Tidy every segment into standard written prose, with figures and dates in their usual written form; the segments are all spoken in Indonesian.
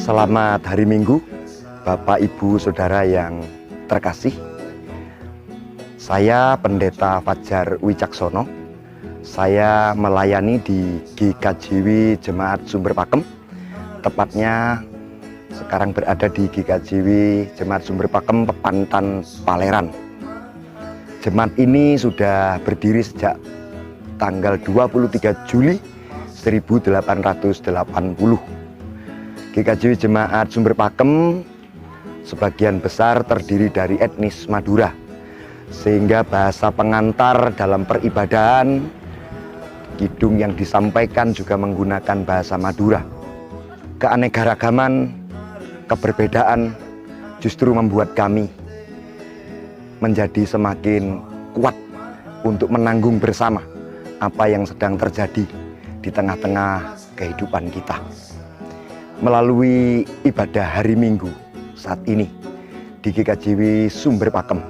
Selamat hari Minggu, Bapak, Ibu, Saudara yang terkasih. Saya Pendeta Fajar Wicaksono. Saya melayani di GKJW Jemaat Sumber Pakem. Tepatnya sekarang berada di GKJW Jemaat Sumber Pakem, Pepantan, Paleran. Jemaat ini sudah berdiri sejak tanggal 23 Juli 1880. GKJW Jemaat Sumber Pakem sebagian besar terdiri dari etnis Madura, sehingga bahasa pengantar dalam peribadahan, kidung yang disampaikan juga menggunakan bahasa Madura. Keanekaragaman, keberbedaan justru membuat kami menjadi semakin kuat untuk menanggung bersama apa yang sedang terjadi di tengah-tengah kehidupan kita. Melalui ibadah hari Minggu saat ini di GKJW Sumber Pakem,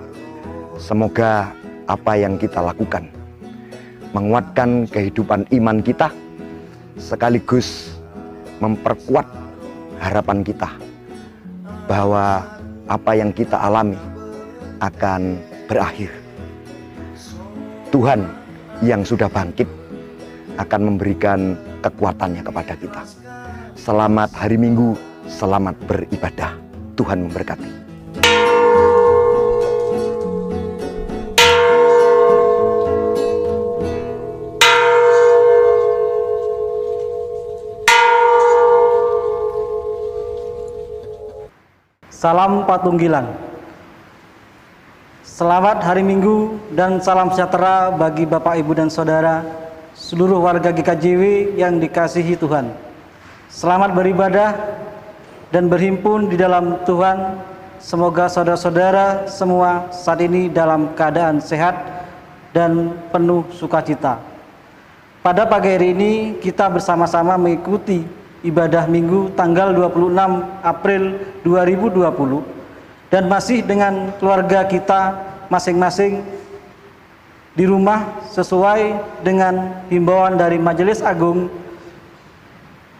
semoga apa yang kita lakukan menguatkan kehidupan iman kita, sekaligus memperkuat harapan kita bahwa apa yang kita alami akan berakhir. Tuhan yang sudah bangkit akan memberikan kekuatannya kepada kita. Selamat hari Minggu, selamat beribadah. Tuhan memberkati. Salam Patunggilan. Selamat hari Minggu dan salam sejahtera bagi Bapak, Ibu, dan Saudara, seluruh warga GKJW yang dikasihi Tuhan. Selamat beribadah dan berhimpun di dalam Tuhan. Semoga saudara-saudara semua saat ini dalam keadaan sehat dan penuh sukacita. Pada pagi hari ini kita bersama-sama mengikuti ibadah Minggu tanggal 26 April 2020 dan masih dengan keluarga kita masing-masing di rumah sesuai dengan himbauan dari Majelis Agung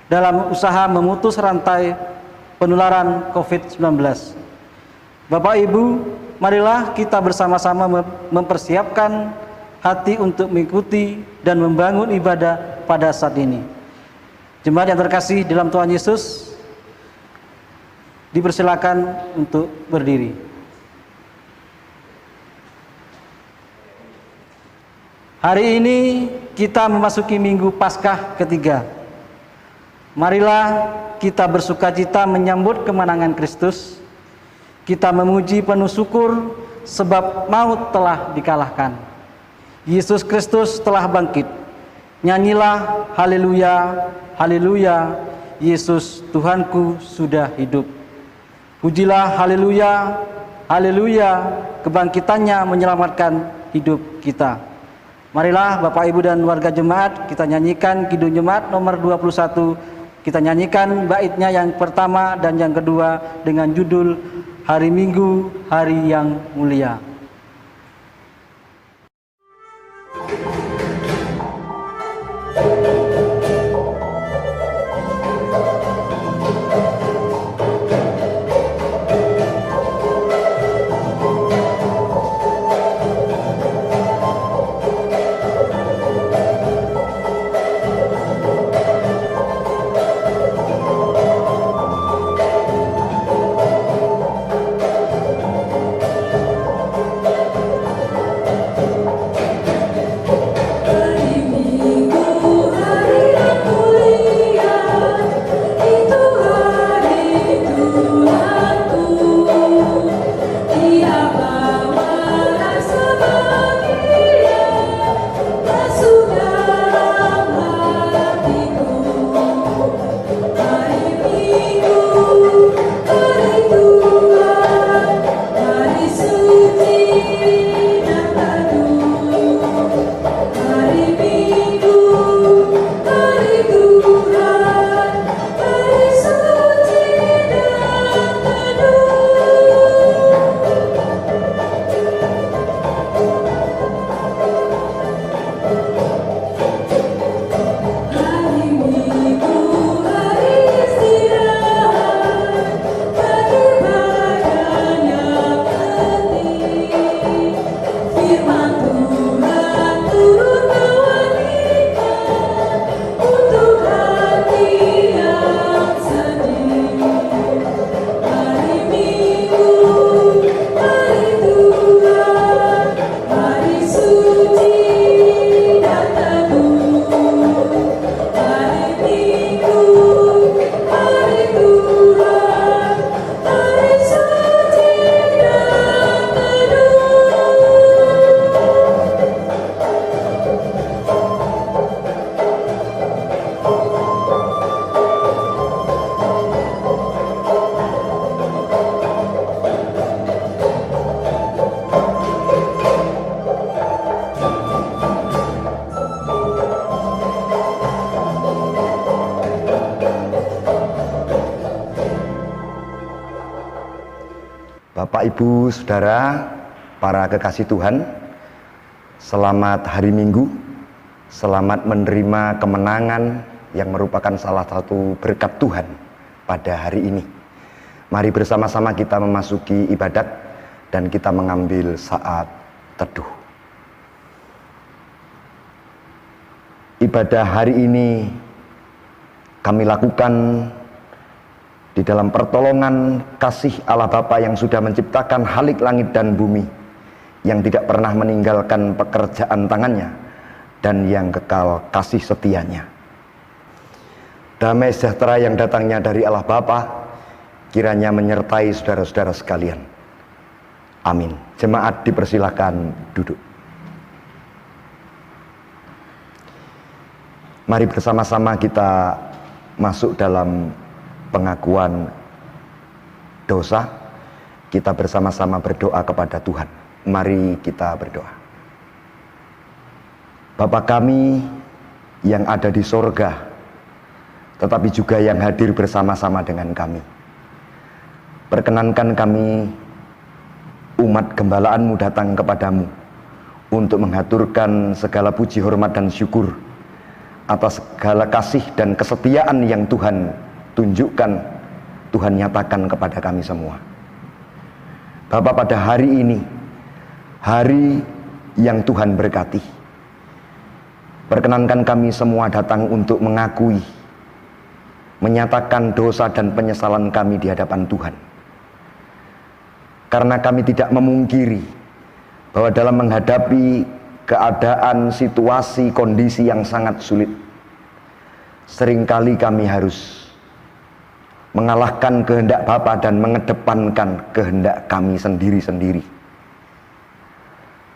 dalam usaha memutus rantai penularan COVID-19. Bapak, Ibu, marilah kita bersama-sama mempersiapkan hati untuk mengikuti dan membangun ibadah pada saat ini. Jemaat yang terkasih dalam Tuhan Yesus, dipersilakan untuk berdiri. Hari ini kita memasuki Minggu Paskah ketiga. Marilah kita bersukacita menyambut kemenangan Kristus. Kita memuji penuh syukur sebab maut telah dikalahkan. Yesus Kristus telah bangkit. Nyanyilah haleluya, haleluya, Yesus Tuhanku sudah hidup. Pujilah haleluya, haleluya, kebangkitannya menyelamatkan hidup kita. Marilah Bapak, Ibu, dan warga jemaat, kita nyanyikan Kidung Jemaat nomor 21. Kita nyanyikan baitnya yang pertama dan yang kedua dengan judul Hari Minggu, Hari yang Mulia. Bapak, Ibu, Saudara, para kekasih Tuhan, selamat hari Minggu, selamat menerima kemenangan yang merupakan salah satu berkat Tuhan pada hari ini. Mari bersama-sama kita memasuki ibadat dan kita mengambil saat teduh. Ibadah hari ini kami lakukan di dalam pertolongan kasih Allah Bapa yang sudah menciptakan halik langit dan bumi, yang tidak pernah meninggalkan pekerjaan tangannya, dan yang kekal kasih setianya. Damai sejahtera yang datangnya dari Allah Bapa kiranya menyertai saudara-saudara sekalian. Amin. Jemaat dipersilakan duduk. Mari bersama-sama kita masuk dalam pengakuan dosa. Kita bersama-sama berdoa kepada Tuhan. Mari kita berdoa. Bapa kami yang ada di sorga, tetapi juga yang hadir bersama-sama dengan kami, perkenankan kami umat gembalaan-Mu datang kepadamu untuk mengaturkan segala puji, hormat, dan syukur atas segala kasih dan kesetiaan yang Tuhan tunjukkan, Tuhan nyatakan kepada kami semua. Bapak, pada hari ini, hari yang Tuhan berkati, perkenankan kami semua datang untuk mengakui, menyatakan dosa dan penyesalan kami di hadapan Tuhan. Karena kami tidak memungkiri bahwa dalam menghadapi keadaan, situasi, kondisi yang sangat sulit, seringkali kami harus mengalahkan kehendak Bapa dan mengedepankan kehendak kami sendiri-sendiri.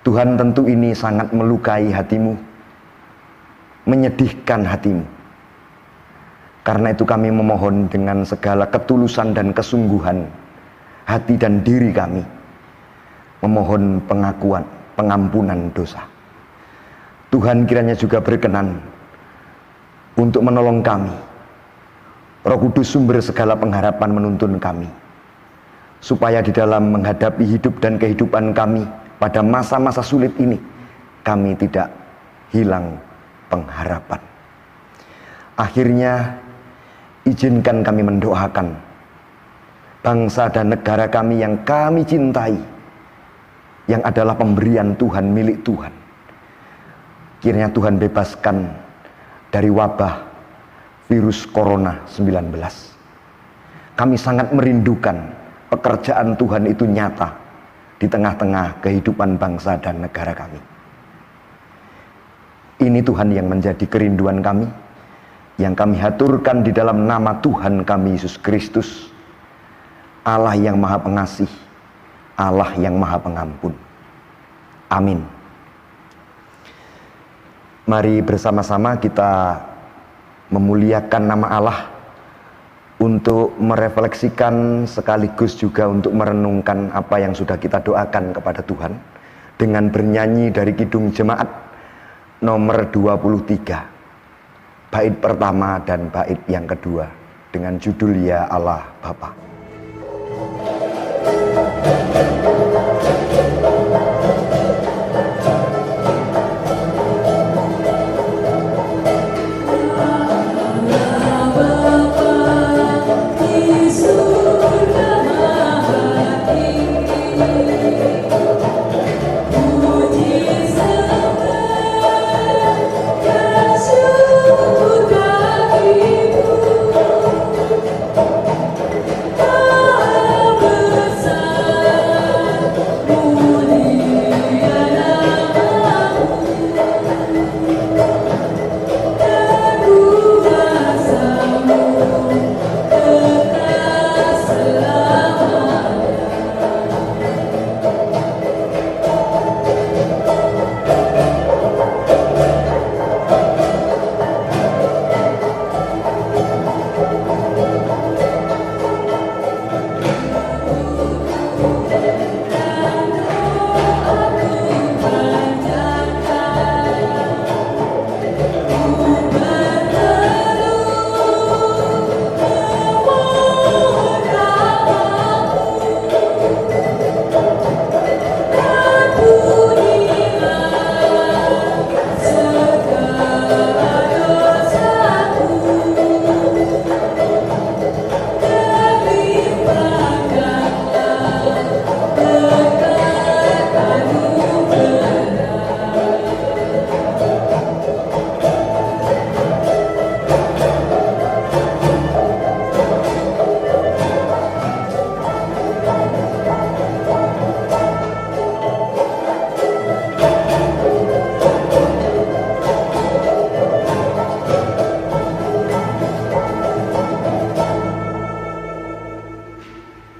Tuhan, tentu ini sangat melukai hatimu, menyedihkan hatimu. Karena itu kami memohon dengan segala ketulusan dan kesungguhan hati dan diri kami, memohon pengakuan, pengampunan dosa. Tuhan kiranya juga berkenan untuk menolong kami. Roh Kudus, sumber segala pengharapan, menuntun kami, supaya di dalam menghadapi hidup dan kehidupan kami pada masa-masa sulit ini, kami tidak hilang pengharapan. Akhirnya, izinkan kami mendoakan bangsa dan negara kami yang kami cintai, yang adalah pemberian Tuhan, milik Tuhan. Kiranya Tuhan bebaskan dari wabah virus corona 19. Kami sangat merindukan pekerjaan Tuhan itu nyata di tengah-tengah kehidupan bangsa dan negara kami. Ini Tuhan yang menjadi kerinduan kami, yang kami haturkan di dalam nama Tuhan kami Yesus Kristus, Allah yang Maha Pengasih, Allah yang Maha Pengampun. Amin. Mari bersama-sama kita memuliakan nama Allah, untuk merefleksikan sekaligus juga untuk merenungkan apa yang sudah kita doakan kepada Tuhan, dengan bernyanyi dari Kidung Jemaat nomor 23, bait pertama dan bait yang kedua, dengan judul Ya Allah Bapa. Oh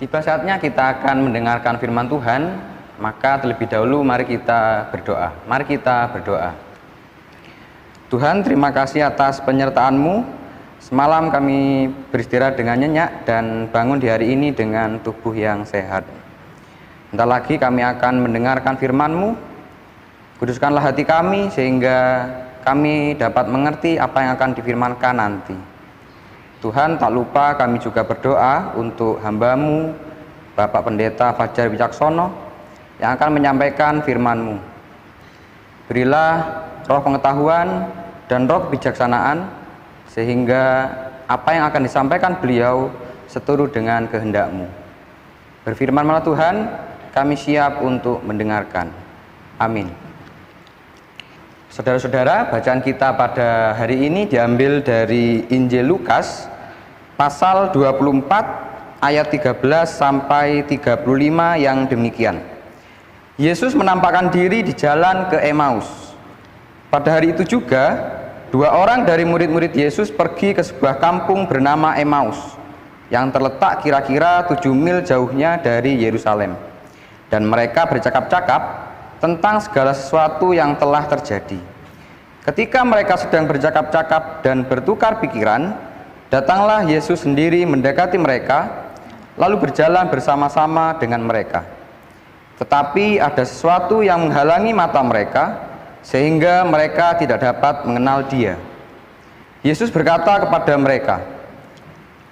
Tiba saatnya kita akan mendengarkan firman Tuhan, maka terlebih dahulu mari kita berdoa. Mari kita berdoa. Tuhan, terima kasih atas penyertaan-Mu. Semalam kami beristirahat dengan nyenyak dan bangun di hari ini dengan tubuh yang sehat. Bentar lagi kami akan mendengarkan firman-Mu. Kuduskanlah hati kami sehingga kami dapat mengerti apa yang akan difirmankan nanti. Tuhan, tak lupa kami juga berdoa untuk hamba-Mu, Bapak Pendeta Fajar Wicaksono, yang akan menyampaikan firman-Mu. Berilah roh pengetahuan dan roh kebijaksanaan, sehingga apa yang akan disampaikan beliau seturut dengan kehendak-Mu. Berfirman-Lah Tuhan, kami siap untuk mendengarkan. Amin. Saudara-saudara, bacaan kita pada hari ini diambil dari Injil Lukas pasal 24 ayat 13 sampai 35 yang demikian. Yesus menampakkan diri di jalan ke Emmaus. Pada hari itu juga, 2 orang dari murid-murid Yesus pergi ke sebuah kampung bernama Emmaus yang terletak kira-kira 7 mil jauhnya dari Yerusalem. Dan mereka bercakap-cakap tentang segala sesuatu yang telah terjadi. Ketika mereka sedang bercakap-cakap dan bertukar pikiran, datanglah Yesus sendiri mendekati mereka, lalu berjalan bersama-sama dengan mereka. Tetapi ada sesuatu yang menghalangi mata mereka, sehingga mereka tidak dapat mengenal Dia. Yesus berkata kepada mereka,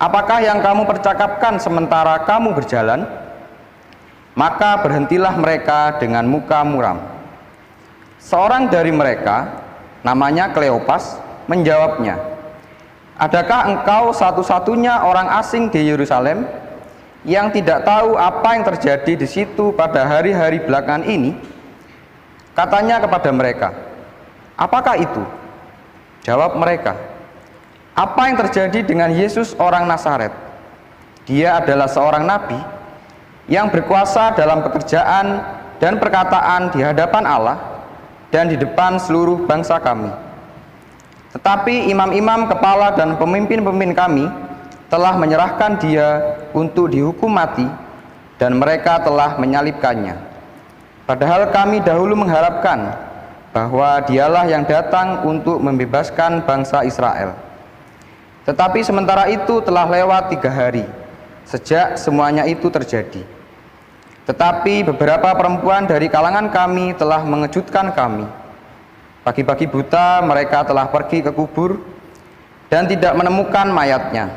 "Apakah yang kamu percakapkan sementara kamu berjalan?" Maka berhentilah mereka dengan muka muram. Seorang dari mereka, namanya Kleopas, menjawabnya, "Adakah engkau satu-satunya orang asing di Yerusalem yang tidak tahu apa yang terjadi di situ pada hari-hari belakangan ini?" Katanya kepada mereka, "Apakah itu?" Jawab mereka, "Apa yang terjadi dengan Yesus orang Nazaret? Dia adalah seorang nabi yang berkuasa dalam pekerjaan dan perkataan di hadapan Allah dan di depan seluruh bangsa kami. Tetapi imam-imam kepala dan pemimpin-pemimpin kami telah menyerahkan Dia untuk dihukum mati, dan mereka telah menyalibkannya. Padahal kami dahulu mengharapkan bahwa Dialah yang datang untuk membebaskan bangsa Israel. Tetapi sementara itu telah lewat 3 hari sejak semuanya itu terjadi. Tetapi beberapa perempuan dari kalangan kami telah mengejutkan kami. Pagi-pagi buta mereka telah pergi ke kubur dan tidak menemukan mayatnya.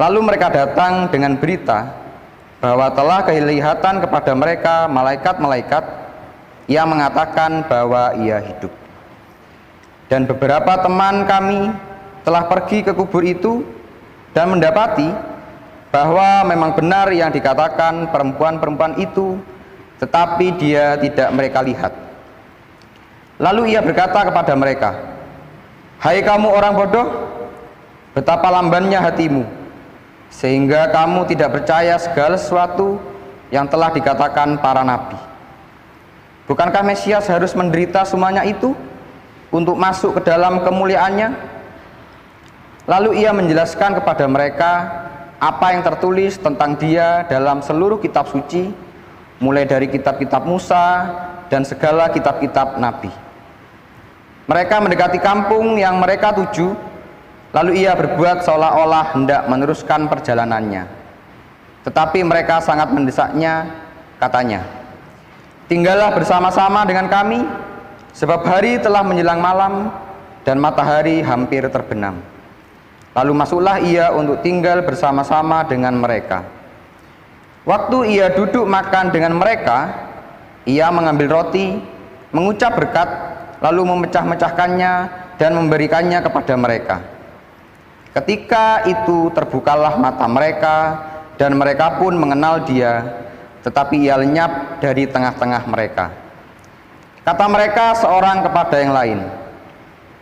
Lalu mereka datang dengan berita bahwa telah kelihatan kepada mereka malaikat-malaikat yang mengatakan bahwa ia hidup. Dan beberapa teman kami telah pergi ke kubur itu dan mendapati bahwa memang benar yang dikatakan perempuan-perempuan itu, tetapi dia tidak mereka lihat. Lalu ia berkata kepada mereka, "Hai kamu orang bodoh, betapa lambannya hatimu, sehingga kamu tidak percaya segala sesuatu yang telah dikatakan para nabi. Bukankah Mesias harus menderita semuanya itu untuk masuk ke dalam kemuliaannya?" Lalu ia menjelaskan kepada mereka apa yang tertulis tentang Dia dalam seluruh kitab suci, mulai dari kitab-kitab Musa dan segala kitab-kitab nabi. Mereka mendekati kampung yang mereka tuju, lalu ia berbuat seolah-olah hendak meneruskan perjalanannya. Tetapi mereka sangat mendesaknya, katanya, "Tinggallah bersama-sama dengan kami, sebab hari telah menjelang malam dan matahari hampir terbenam." Lalu masuklah ia untuk tinggal bersama-sama dengan mereka. Waktu ia duduk makan dengan mereka, ia mengambil roti, mengucap berkat, lalu memecah-mecahkannya dan memberikannya kepada mereka. Ketika itu terbukalah mata mereka, dan mereka pun mengenal Dia, tetapi ia lenyap dari tengah-tengah mereka. Kata mereka seorang kepada yang lain,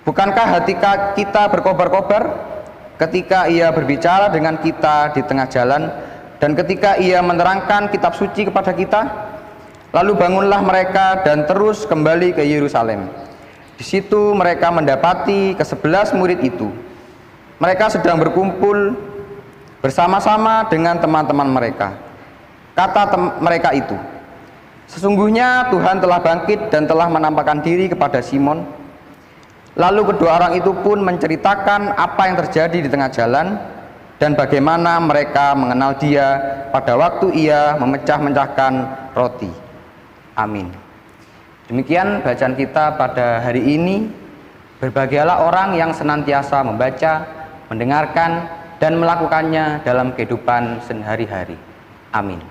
"Bukankah hati kita berkobar-kobar ketika ia berbicara dengan kita di tengah jalan, dan ketika ia menerangkan kitab suci kepada kita?" Lalu bangunlah mereka dan terus kembali ke Yerusalem. Di situ mereka mendapati ke-11 murid itu. Mereka sedang berkumpul bersama-sama dengan teman-teman mereka. Kata mereka itu, "Sesungguhnya Tuhan telah bangkit dan telah menampakkan diri kepada Simon." Lalu kedua orang itu pun menceritakan apa yang terjadi di tengah jalan dan bagaimana mereka mengenal Dia pada waktu Ia memecah-mecahkan roti. Amin. Demikian bacaan kita pada hari ini. Berbahagialah orang yang senantiasa membaca, mendengarkan, dan melakukannya dalam kehidupan sehari-hari. Amin.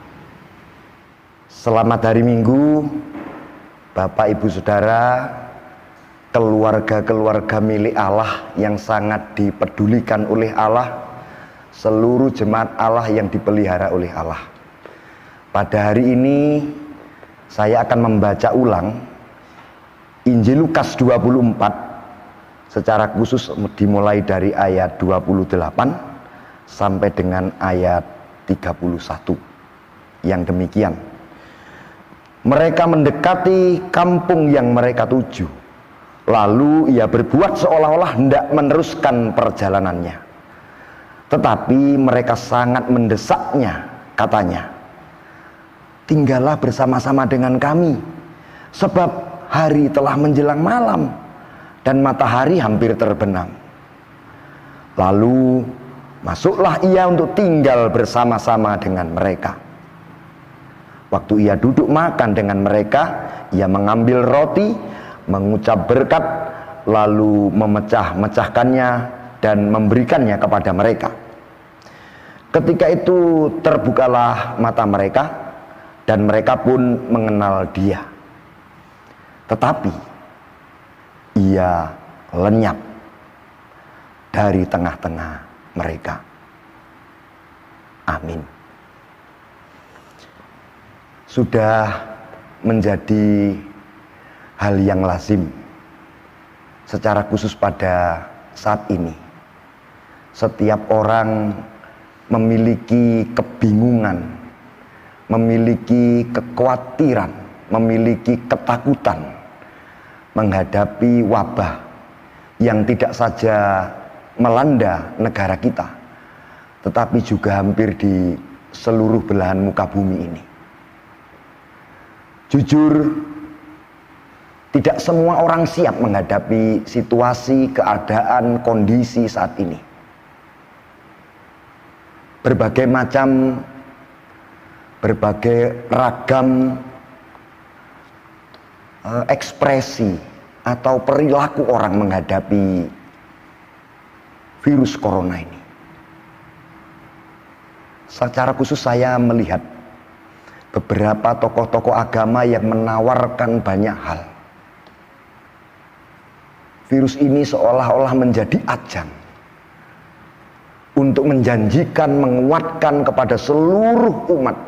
Selamat hari Minggu, Bapak Ibu Saudara, keluarga-keluarga milik Allah yang sangat dipedulikan oleh Allah, seluruh jemaat Allah yang dipelihara oleh Allah. Pada hari ini saya akan membaca ulang Injil Lukas 24 secara khusus dimulai dari ayat 28 sampai dengan ayat 31 yang demikian. Mereka mendekati kampung yang mereka tuju. Lalu ia berbuat seolah-olah hendak meneruskan perjalanannya. Tetapi mereka sangat mendesaknya, katanya, "Tinggallah bersama-sama dengan kami, sebab hari telah menjelang malam dan matahari hampir terbenam." Lalu masuklah ia untuk tinggal bersama-sama dengan mereka. Waktu ia duduk makan dengan mereka, ia mengambil roti, mengucap berkat, lalu memecah-mecahkannya dan memberikannya kepada mereka. Ketika itu terbukalah mata mereka, dan mereka pun mengenal Dia. Tetapi ia lenyap dari tengah-tengah mereka. Amin. Sudah menjadi hal yang lazim, secara khusus pada saat ini, setiap orang memiliki kebingungan, memiliki kekhawatiran, memiliki ketakutan menghadapi wabah yang tidak saja melanda negara kita, tetapi juga hampir di seluruh belahan muka bumi ini. Jujur, tidak semua orang siap menghadapi situasi, keadaan, kondisi saat ini. Berbagai ragam ekspresi atau perilaku orang menghadapi virus corona ini. Secara khusus saya melihat beberapa tokoh-tokoh agama yang menawarkan banyak hal. Virus ini seolah-olah menjadi ajang untuk menjanjikan, menguatkan kepada seluruh umat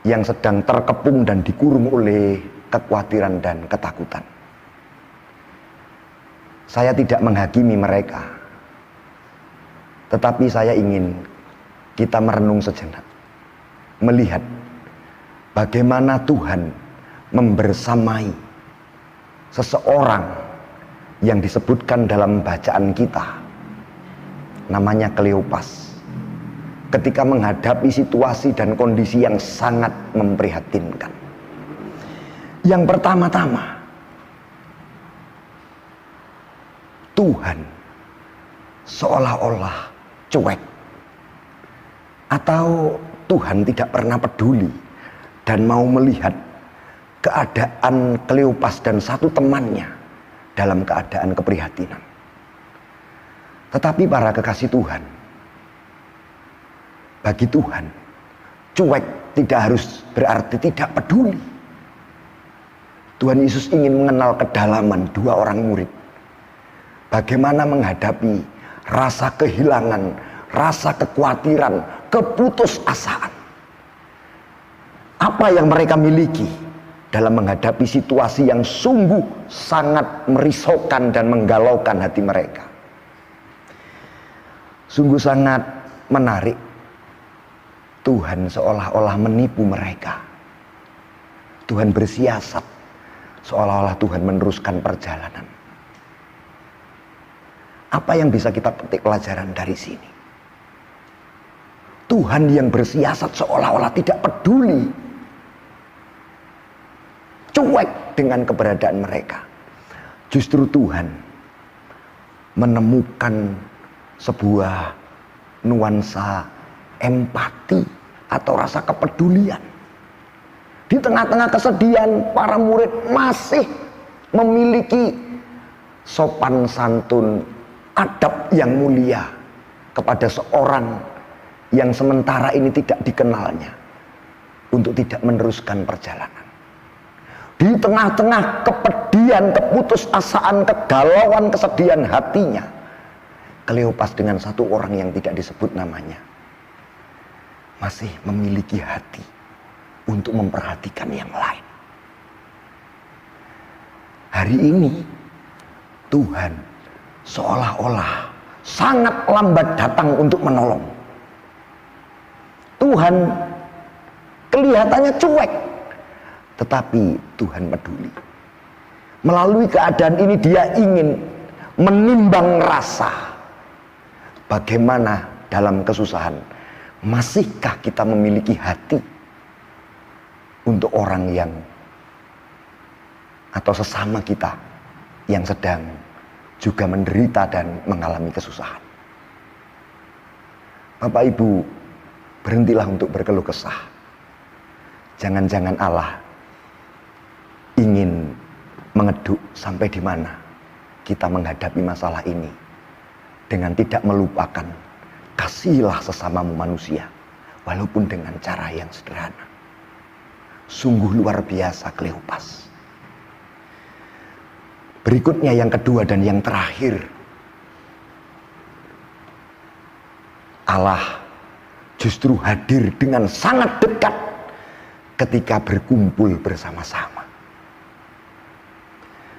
yang sedang terkepung dan dikurung oleh kekhawatiran dan ketakutan. Saya tidak menghakimi mereka, tetapi saya ingin kita merenung sejenak, melihat bagaimana Tuhan membersamai seseorang yang disebutkan dalam bacaan kita, namanya Kleopas, ketika menghadapi situasi dan kondisi yang sangat memprihatinkan. Yang pertama-tama, Tuhan seolah-olah cuek, atau Tuhan tidak pernah peduli dan mau melihat keadaan Kleopas dan satu temannya dalam keadaan keprihatinan. Tetapi para kekasih Tuhan, bagi Tuhan, cuek tidak harus berarti tidak peduli. Tuhan Yesus ingin mengenal kedalaman dua orang murid. Bagaimana menghadapi rasa kehilangan, rasa kekhawatiran, keputusasaan. Apa yang mereka miliki dalam menghadapi situasi yang sungguh sangat merisaukan dan menggalaukan hati mereka. Sungguh sangat menarik. Tuhan seolah-olah menipu mereka. Tuhan bersiasat, seolah-olah Tuhan meneruskan perjalanan. Apa yang bisa kita petik pelajaran dari sini? Tuhan yang bersiasat seolah-olah tidak peduli, cuek dengan keberadaan mereka. Justru Tuhan menemukan sebuah nuansa empati atau rasa kepedulian. Di tengah-tengah kesedihan, para murid masih memiliki sopan santun, adab yang mulia kepada seorang yang sementara ini tidak dikenalnya, untuk tidak meneruskan perjalanan. Di tengah-tengah kepedihan, keputusasaan, kegalauan, kesedihan hatinya, Kleopas dengan satu orang yang tidak disebut namanya masih memiliki hati untuk memperhatikan yang lain. Hari ini Tuhan seolah-olah sangat lambat datang untuk menolong. Tuhan kelihatannya cuek, tetapi Tuhan peduli. Melalui keadaan ini dia ingin menimbang rasa. Bagaimana dalam kesusahan, masihkah kita memiliki hati untuk orang yang atau sesama kita yang sedang juga menderita dan mengalami kesusahan. Bapak Ibu, berhentilah untuk berkeluh kesah. Jangan-jangan Allah ingin mengeduk sampai di mana kita menghadapi masalah ini dengan tidak melupakan kasihilah sesamamu manusia, walaupun dengan cara yang sederhana. Sungguh luar biasa Kleopas. Berikutnya yang kedua dan yang terakhir, Allah justru hadir dengan sangat dekat ketika berkumpul bersama-sama.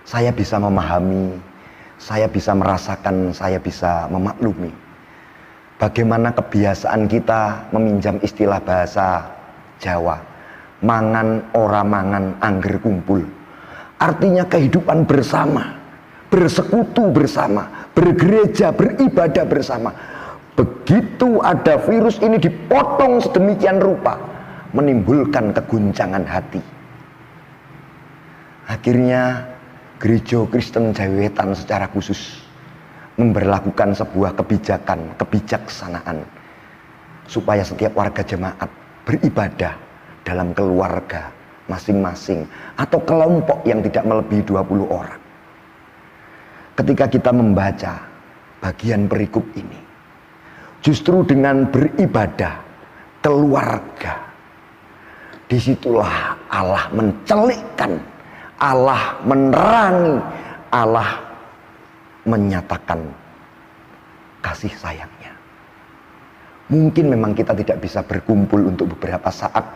Saya bisa memahami, saya bisa merasakan, saya bisa memaklumi bagaimana kebiasaan kita meminjam istilah bahasa Jawa, mangan ora mangan angger kumpul. Artinya kehidupan bersama, bersekutu bersama, bergereja, beribadah bersama. Begitu ada virus ini dipotong sedemikian rupa, menimbulkan keguncangan hati. Akhirnya Gereja Kristen Jawi Wetan secara khusus memberlakukan sebuah kebijakan, kebijaksanaan supaya setiap warga jemaat beribadah dalam keluarga masing-masing atau kelompok yang tidak melebihi 20 orang. Ketika kita membaca bagian perikop ini, justru dengan beribadah keluarga, disitulah Allah mencelikkan, Allah menerangi, Allah menyatakan kasih sayangnya. Mungkin memang kita tidak bisa berkumpul untuk beberapa saat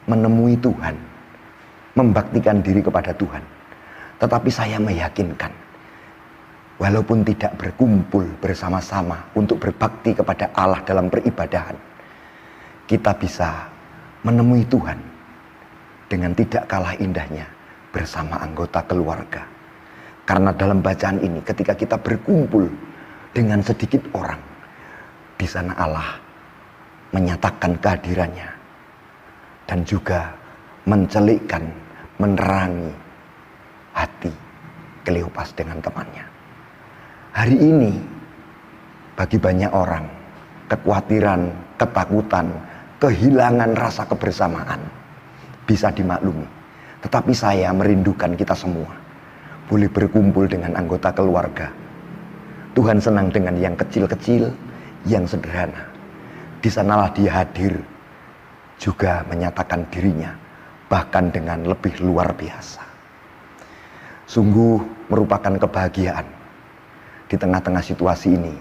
menemui Tuhan, membaktikan diri kepada Tuhan. Tetapi saya meyakinkan, walaupun tidak berkumpul bersama-sama untuk berbakti kepada Allah dalam peribadahan, kita bisa menemui Tuhan dengan tidak kalah indahnya bersama anggota keluarga. Karena dalam bacaan ini, ketika kita berkumpul dengan sedikit orang, di sana Allah menyatakan kehadirannya dan juga mencelikkan, menerangi hati Kleopas dengan temannya. Hari ini bagi banyak orang, kekhawatiran, ketakutan, kehilangan rasa kebersamaan bisa dimaklumi. Tetapi saya merindukan kita semua boleh berkumpul dengan anggota keluarga. Tuhan senang dengan yang kecil-kecil, yang sederhana. Di sanalah Dia hadir, juga menyatakan dirinya, bahkan dengan lebih luar biasa. Sungguh merupakan kebahagiaan. Di tengah-tengah situasi ini,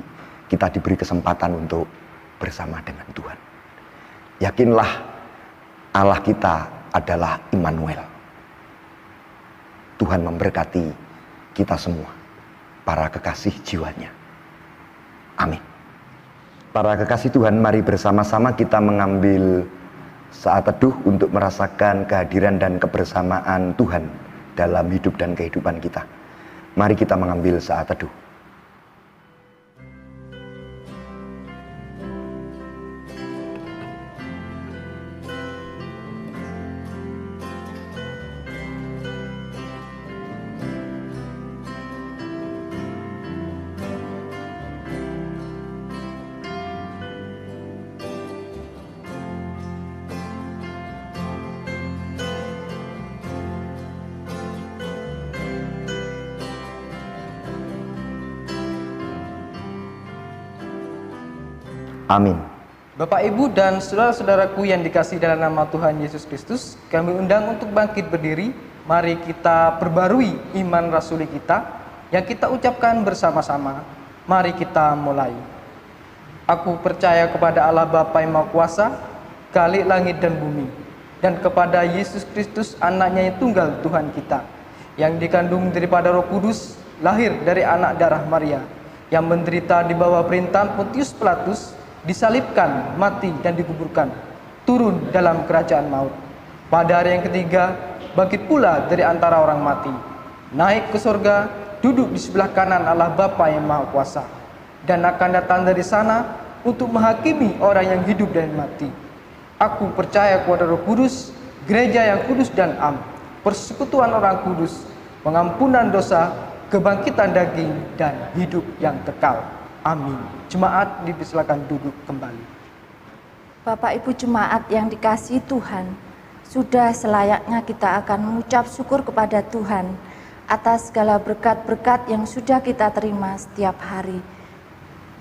kita diberi kesempatan untuk bersama dengan Tuhan. Yakinlah Allah kita adalah Immanuel. Tuhan memberkati kita semua, para kekasih jiwanya. Amin. Para kekasih Tuhan, mari bersama-sama kita mengambil saat teduh untuk merasakan kehadiran dan kebersamaan Tuhan dalam hidup dan kehidupan kita. Mari kita mengambil saat teduh. Amin. Bapak, Ibu, dan saudara-saudaraku yang dikasihi dalam nama Tuhan Yesus Kristus, kami undang untuk bangkit berdiri. Mari kita perbarui iman rasuli kita yang kita ucapkan bersama-sama. Mari kita mulai. Aku percaya kepada Allah Bapa yang Maha Kuasa, Khalik langit dan bumi, dan kepada Yesus Kristus, anaknya yang tunggal Tuhan kita, yang dikandung daripada Roh Kudus, lahir dari anak darah Maria, yang menderita di bawah perintahan Pontius Pilatus, disalibkan, mati dan dikuburkan, turun dalam kerajaan maut. Pada hari yang ketiga, bangkit pula dari antara orang mati, naik ke surga, duduk di sebelah kanan Allah Bapa yang Maha Kuasa, dan akan datang dari sana untuk menghakimi orang yang hidup dan mati. Aku percaya kepada Roh Kudus, gereja yang kudus dan am, persekutuan orang kudus, pengampunan dosa, kebangkitan daging, dan hidup yang kekal. Amin. Jemaat dipersilakan duduk kembali. Bapak Ibu jemaat yang dikasihi Tuhan, sudah selayaknya kita akan mengucap syukur kepada Tuhan atas segala berkat-berkat yang sudah kita terima setiap hari.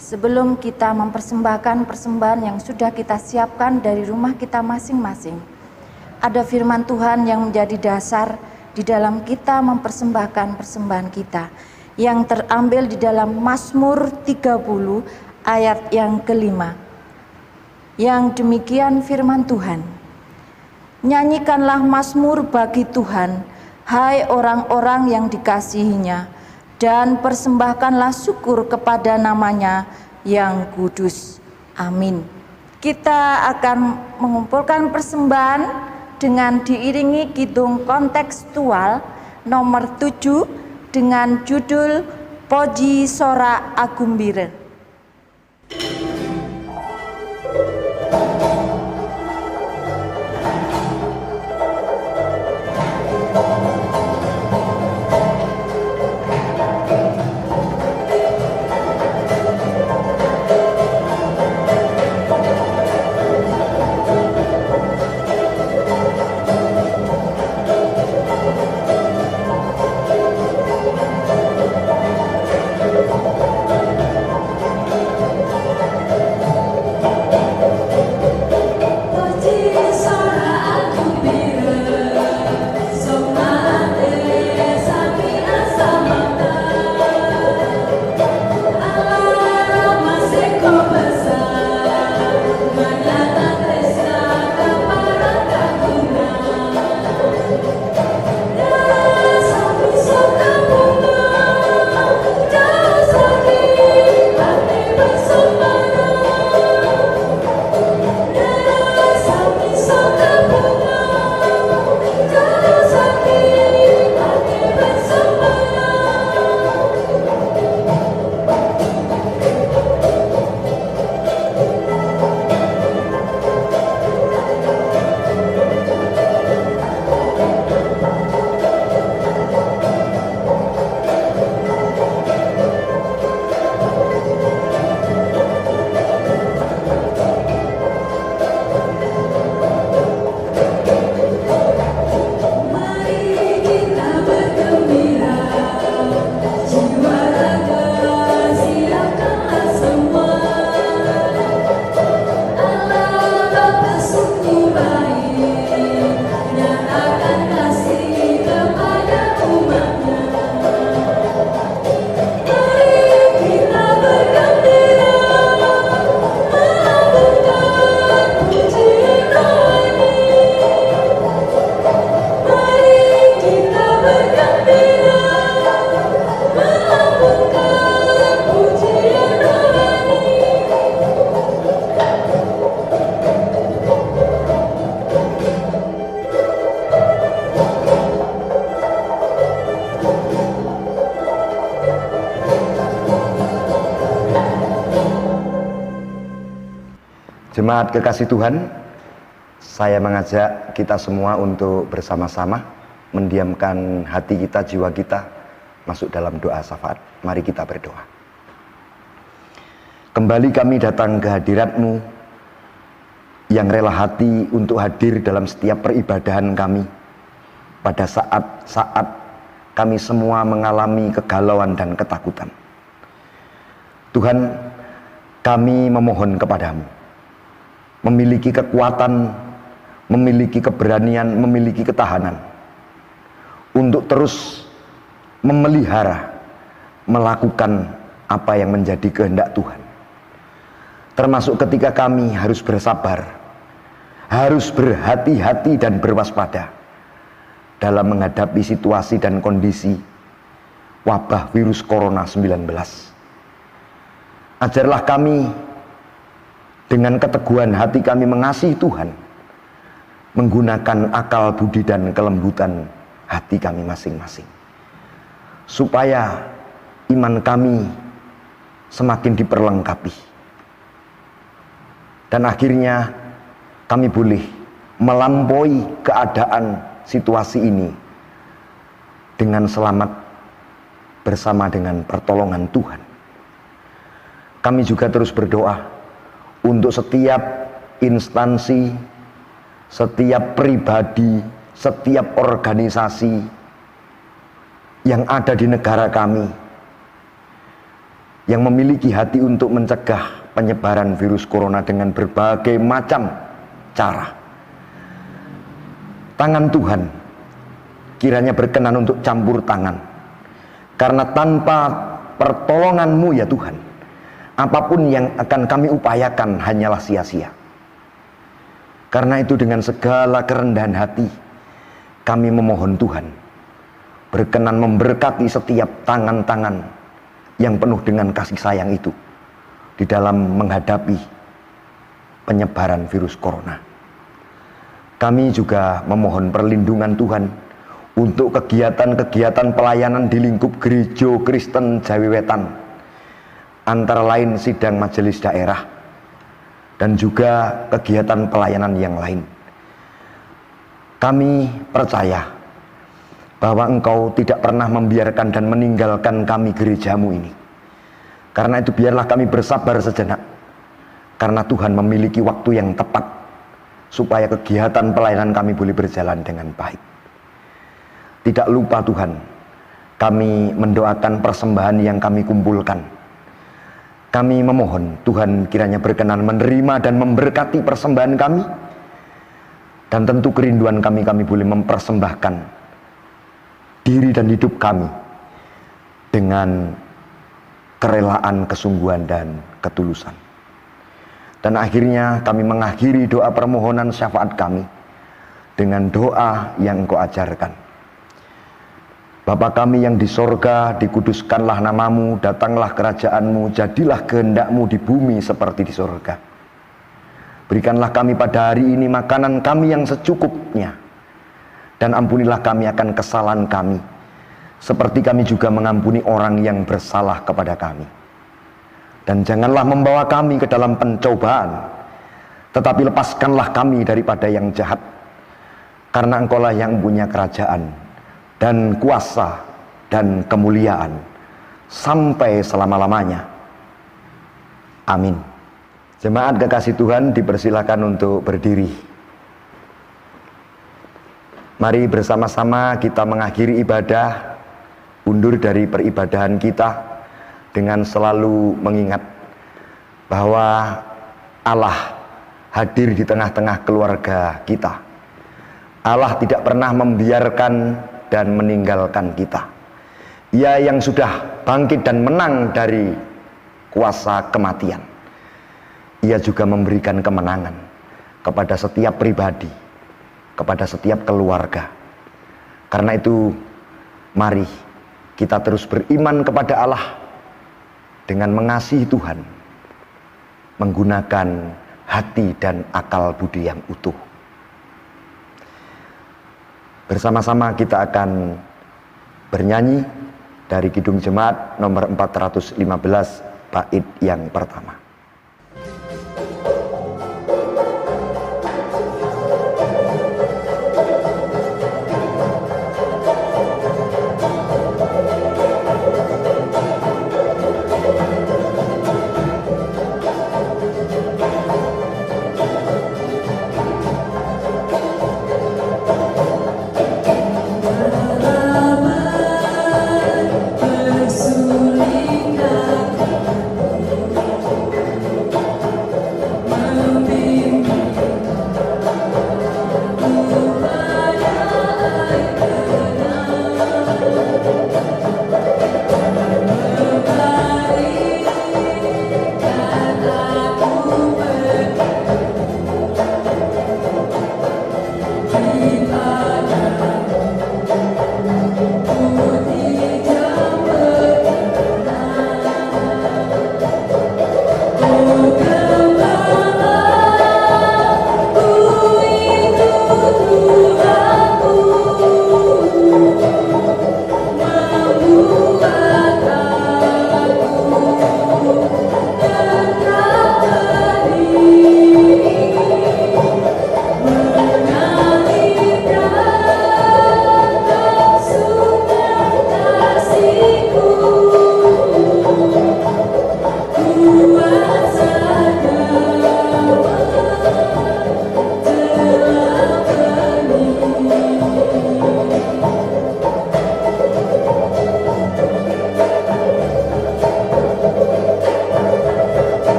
Sebelum kita mempersembahkan persembahan yang sudah kita siapkan dari rumah kita masing-masing, ada firman Tuhan yang menjadi dasar di dalam kita mempersembahkan persembahan kita, yang terambil di dalam Mazmur 30 ayat yang kelima. Yang demikian firman Tuhan, nyanyikanlah mazmur bagi Tuhan, hai orang-orang yang dikasihinya, dan persembahkanlah syukur kepada namanya yang kudus. Amin. Kita akan mengumpulkan persembahan dengan diiringi kidung kontekstual nomor 7 dengan judul Poji Sora Agumbire. Jemaat kekasih Tuhan, saya mengajak kita semua untuk bersama-sama mendiamkan hati kita, jiwa kita, masuk dalam doa syafaat. Mari kita berdoa. Kembali kami datang ke hadirat-Mu yang rela hati untuk hadir dalam setiap peribadahan kami. Pada saat-saat kami semua mengalami kegalauan dan ketakutan. Tuhan, kami memohon kepadamu, memiliki kekuatan, memiliki keberanian, memiliki ketahanan untuk terus memelihara, melakukan apa yang menjadi kehendak Tuhan. Termasuk ketika kami harus bersabar, harus berhati-hati dan berwaspada dalam menghadapi situasi dan kondisi wabah virus corona 19. Ajarlah kami dengan keteguhan hati kami mengasihi Tuhan, menggunakan akal budi dan kelembutan hati kami masing-masing, supaya iman kami semakin diperlengkapi, dan akhirnya kami boleh melampaui keadaan situasi ini dengan selamat bersama dengan pertolongan Tuhan. Kami juga terus berdoa untuk setiap instansi, setiap pribadi, setiap organisasi yang ada di negara kami yang memiliki hati untuk mencegah penyebaran virus corona dengan berbagai macam cara. Tangan Tuhan kiranya berkenan untuk campur tangan, karena tanpa pertolongan-Mu ya Tuhan, apapun yang akan kami upayakan hanyalah sia-sia. Karena itu dengan segala kerendahan hati kami memohon Tuhan berkenan memberkati setiap tangan-tangan yang penuh dengan kasih sayang itu di dalam menghadapi penyebaran virus corona. Kami juga memohon perlindungan Tuhan untuk kegiatan-kegiatan pelayanan di lingkup Gereja Kristen Jawi Wetan, antara lain sidang majelis daerah dan juga kegiatan pelayanan yang lain. Kami percaya bahwa Engkau tidak pernah membiarkan dan meninggalkan kami gerejamu ini. Karena itu biarlah kami bersabar sejenak, karena Tuhan memiliki waktu yang tepat supaya kegiatan pelayanan kami boleh berjalan dengan baik. Tidak lupa Tuhan, kami mendoakan persembahan yang kami kumpulkan. Kami memohon Tuhan kiranya berkenan menerima dan memberkati persembahan kami. Dan tentu kerinduan kami boleh mempersembahkan diri dan hidup kami dengan kerelaan, kesungguhan, dan ketulusan. Dan akhirnya kami mengakhiri doa permohonan syafaat kami dengan doa yang Engkau ajarkan. Bapa kami yang di sorga, dikuduskanlah namamu, datanglah kerajaanmu, jadilah kehendak-Mu di bumi seperti di sorga. Berikanlah kami pada hari ini makanan kami yang secukupnya, dan ampunilah kami akan kesalahan kami, seperti kami juga mengampuni orang yang bersalah kepada kami. Dan janganlah membawa kami ke dalam pencobaan, tetapi lepaskanlah kami daripada yang jahat, karena Engkaulah yang punya kerajaan dan kuasa dan kemuliaan sampai selama-lamanya. Amin. Jemaat kekasih Tuhan, dipersilakan untuk berdiri. Mari bersama-sama kita mengakhiri ibadah, undur dari peribadahan kita dengan selalu mengingat bahwa Allah hadir di tengah-tengah keluarga kita. Allah tidak pernah membiarkan dan meninggalkan kita. Ia yang sudah bangkit dan menang dari kuasa kematian, Ia juga memberikan kemenangan kepada setiap pribadi, kepada setiap keluarga. Karena itu mari kita terus beriman kepada Allah dengan mengasihi Tuhan, menggunakan hati dan akal budi yang utuh. Bersama-sama kita akan bernyanyi dari Kidung Jemaat nomor 415 bait yang pertama.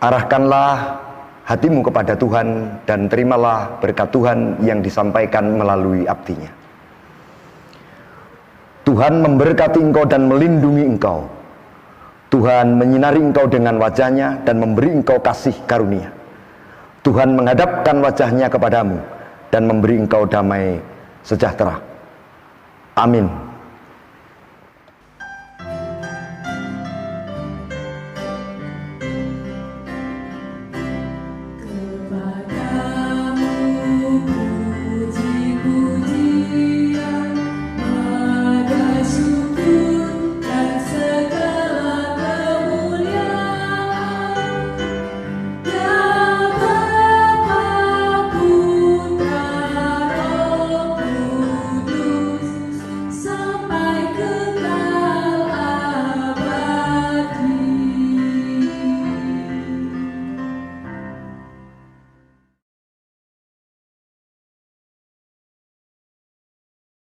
Arahkanlah hatimu kepada Tuhan dan terimalah berkat Tuhan yang disampaikan melalui abdinya. Tuhan memberkati engkau dan melindungi engkau. Tuhan menyinari engkau dengan wajahnya dan memberi engkau kasih karunia. Tuhan menghadapkan wajahnya kepadamu dan memberi engkau damai sejahtera. Amin.